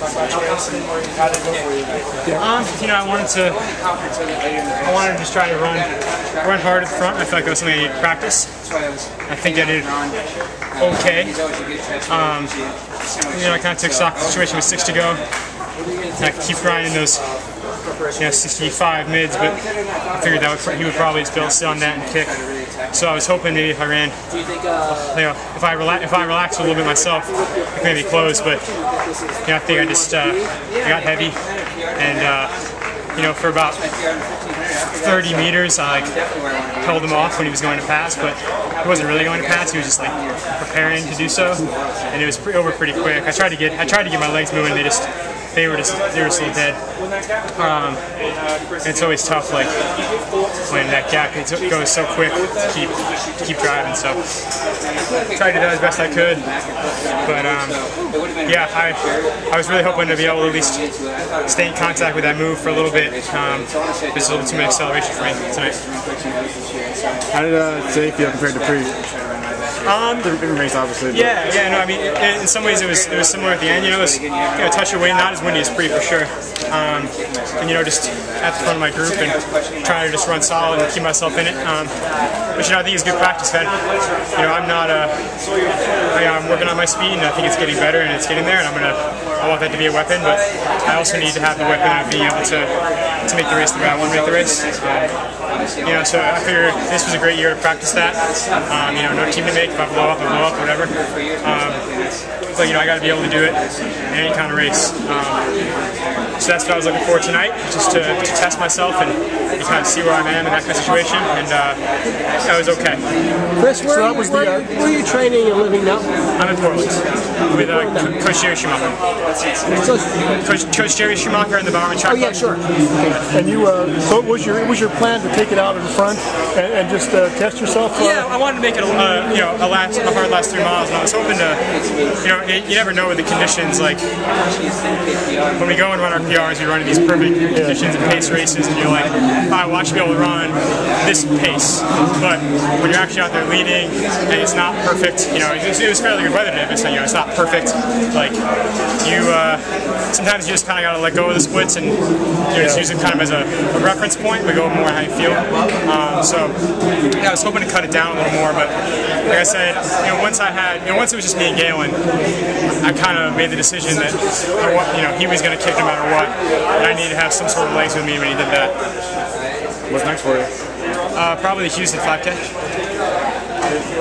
You know, I wanted to just try to run hard at the front. I feel like that was something I needed to practice. I think I did okay. You know, I kind of took stock of the situation with 6 to go. And I could keep grinding those, 65 mids, but I figured that he would probably just be able to sit on that and kick. So I was hoping maybe if I ran, if I relaxed a little bit myself, I could maybe close. But I think I just I got heavy, and for about 30 meters, I held him off when he was going to pass, but he wasn't really going to pass. He was just preparing to do so, and it was over pretty quick. I tried to get my legs moving. They were just a little dead. And it's always tough, when that gap goes so quick to keep driving. So tried to do that as best I could, but yeah, I was really hoping to be able to at least stay in contact with that move for a little bit. There's a little too much acceleration for me tonight. How did today feel compared to pre? Different race, obviously. Yeah, no, I mean, in some ways it was similar at the end. It was a touch of wind, not as windy as pre for sure. And just at the front of my group and trying to just run solid and keep myself in it. But I think it's good practice. I'm not I'm working on my speed, and I think it's getting better and it's getting there. And I want that to be a weapon, but I also need to have the weapon of being able to make the race the way I want to make the race. So I figured this was a great year to practice that. No team to make. If I blow up, whatever. But I got to be able to do it in any kind of race. So that's what I was looking for tonight, just to test myself and kind of see where I am in that kind of situation. And that was okay. Chris, where are you training and living now? I'm in Portland with Coach Jerry Schumacher. Coach Jerry Schumacher in the Bomberman Track. Oh yeah, sure. And you, so was your plan to take it out in front and just test yourself? Yeah, I wanted to make it a hard last 3 miles, and I was hoping to, you never know with the conditions. When we go and run our PRs, we run in these perfect conditions and pace races, and you're like, I want you to be able to run this pace. But when you're actually out there leading, and it's not perfect, it was fairly good weather today, but it's not perfect. Sometimes you just kind of got to let go of the splits and just use it kind of as a reference point, but go more how you feel. I was hoping to cut it down a little more, but like I said, once it was just me and Galen, I kind of made the decision that he was going to kick no matter what, and I needed to have some sort of legs with me when he did that. What's next for you? Probably the Houston 5K.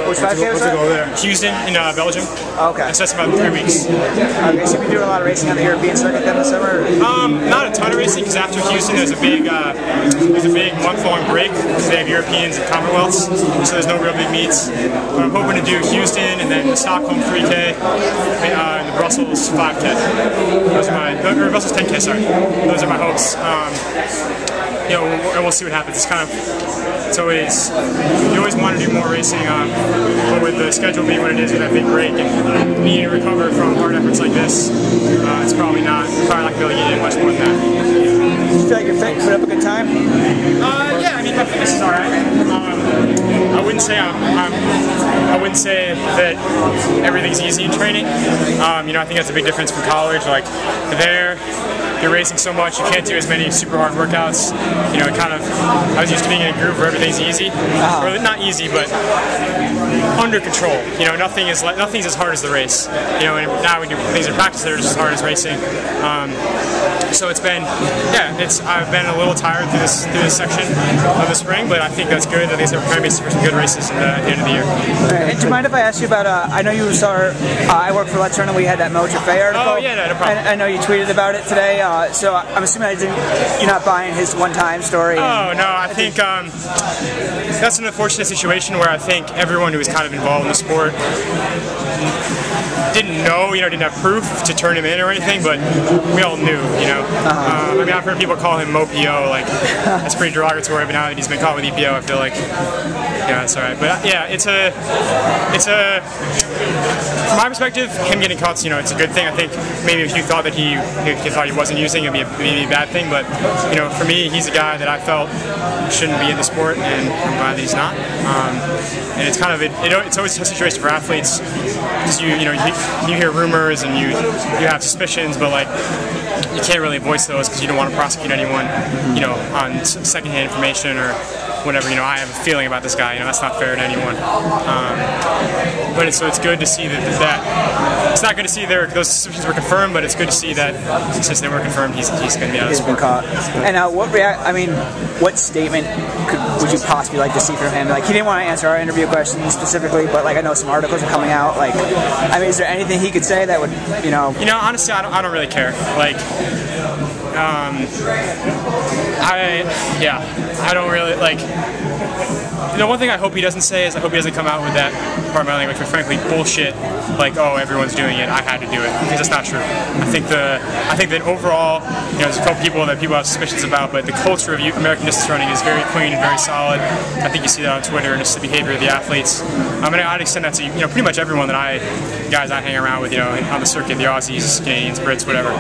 Which 5K was that? Go there. Houston in Belgium. Oh, okay. So that's about 3 weeks. Okay, so you've been doing a lot of racing on the European circuit then this summer? Not a ton of racing, because after Houston there's a big month-long break because they have Europeans and Commonwealths, so there's no real big meets. But I'm hoping to do Houston and then the Stockholm 3K and the Brussels 5K. Or Brussels 10K, sorry. Those are my hopes. And we'll see what happens. You always want to do more racing, but with the schedule being what it is with that big break and needing to recover from hard efforts like this, it's probably not going to be able to get in much more than that. Do you feel like you're fit? You put up a good time? Yeah, I mean, my fitness is alright. I wouldn't say that everything's easy in training. I think that's a big difference from college. You're racing so much, you can't do as many super hard workouts. I was used to being in a group where everything's easy, or not easy, but under control. Nothing's as hard as the race. And now when you do things in practice, they're just as hard as racing. So I've been a little tired through this section of the spring, but I think that's good. I think they're preparing me for some good races at the end of the year. Right. And do you mind if I ask you about? I know you saw. I work for Let's Run, and we had that Mo Trafay article. Oh yeah, no problem. I know you tweeted about it today. So I'm assuming you're not buying his one-time story. Oh no, I think that's an unfortunate situation where I think everyone who was kind of involved in the sport didn't know, didn't have proof to turn him in or anything, but we all knew, I mean, I've heard people call him MoPO, that's pretty derogatory, but now that he's been caught with EPO, I feel like, it's alright. But yeah, it's from my perspective, him getting caught, it's a good thing. I think maybe if you thought that he thought he wasn't using, it'd be a bad thing, but, for me, he's a guy that I felt shouldn't be in the sport, and I'm glad that he's not. And it's kind of, it's always a situation for athletes because you hear rumors and you have suspicions, but like you can't really voice those because you don't want to prosecute anyone, on secondhand information or whatever. I have a feeling about this guy. That's not fair to anyone. But so it's good to see that it's not good to see those suspicions were confirmed, but it's good to see that since they were confirmed, he's going to be out of the sport. Caught. And what statement would you possibly like to see from him? Like, he didn't want to answer our interview questions specifically, but like I know some articles are coming out. Like, is there anything he could say that would, honestly, I don't really care. Like, I don't really like. One thing I hope he doesn't say is I hope he doesn't come out with that part of my language, but frankly, bullshit. Like, oh, everyone's doing it, I had to do it, because that's not true. I think that overall, there's a couple people that people have suspicions about, but the culture of American distance running is very clean and very solid. I think you see that on Twitter, and it's the behavior of the athletes. I'd extend that to pretty much everyone guys I hang around with, on the circuit, the Aussies, Canadians, Brits, whatever.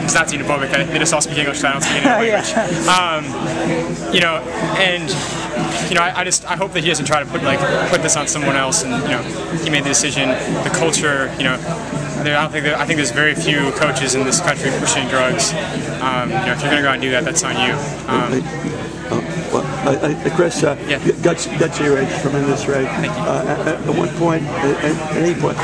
It's not xenophobic. They just all speak English, so I don't speak any language. I hope that he doesn't try to put this on someone else. And he made the decision. The culture, I think there's very few coaches in this country pushing drugs. If you're going to go out and do that, that's on you. Chris, got you a tremendous race. Thank you. At one point, at any point.